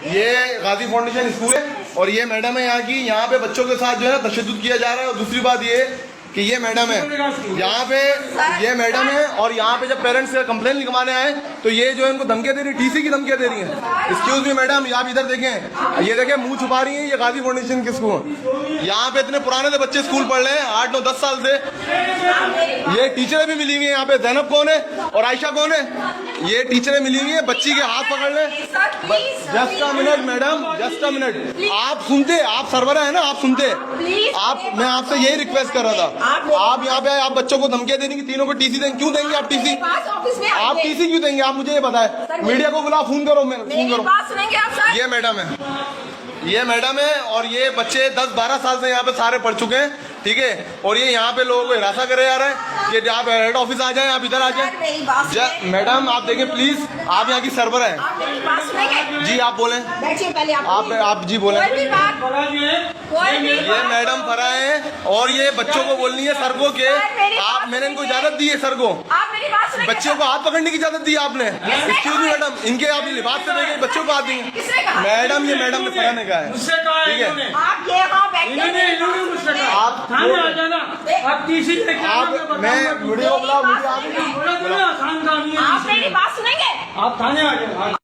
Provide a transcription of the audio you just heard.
ये गाजी foundation school है और ये मैडम है यहाँ की। यहाँ पे बच्चों के साथ जो है तशद्दुद किया जा रहा है। और दूसरी बात ये कि ये मैडम है यहाँ पे, ये मैडम है और यहाँ पे जब पेरेंट्स से कंप्लेन लिखवाने आए तो ये जो है इनको धमकियां दे रही, टीसी की धमकियां दे रही हैं। एक्सक्यूज मी मैडम, आप इधर देखें, ये देखें मुंह छुपा रही हैं। ये गाजी फाउंडेशन के स्कूल, यहाँ पे इतने पुराने से बच्चे स्कूल पढ़ रहे हैं 8, 9, 10 साल से। ये टीचरें भी मिली हुई है यहाँ पे। जैनब कौन है और आयशा कौन है? ये टीचरें मिली हुई है, बच्ची के हाथ पकड़ ले। Just a minute madam, just a minute. आप सुनते, आप सर्वर है ना, आप सुनते आप, मैं आपसे यही रिक्वेस्ट कर रहा था। आप यहाँ पे आप बच्चों को धमकियां देने की, तीनों को टीसी देंगे। क्यों देंगे आप टीसी? आप टीसी क्यों देंगे? आप मुझे ये बताएं। मीडिया को बुलाओ, फोन करो, फोन करो। ये मैडम है, ये मैडम है और ये बच्चे 10-12 साल से यहाँ पे सारे पढ़ चुके हैं, ठीक है। और ये यहाँ पे लोगों को हिरासा करे जा रहे हैं कि आप हेड ऑफिस आ जाएं, आप इधर आ जाएं। मैडम आप देखें प्लीज, आप यहाँ की सर्वर हैं जी, आप बोलें। आप जी बोलें। ये मैडम फरा है और ये बच्चों को बोलनी है सर को के आप, मैंने इनको इजाजत दी है सर को, बच्चों को हाथ पकड़ने की इजाजत दी आपने। एक्सक्यूज मी मैडम, इनके आप लिबास से देंगे बच्चों को हाथ देंगे। मैडम ये मैडम ने फरा ने कहा है, ठीक है। आप थाने आ जाना, आप टीसी लेके आप, मैं वीडियो बुलाओ, मुझे आसान काम नहीं है। आप मेरी बात सुनेंगे? आप थाने आ जाना।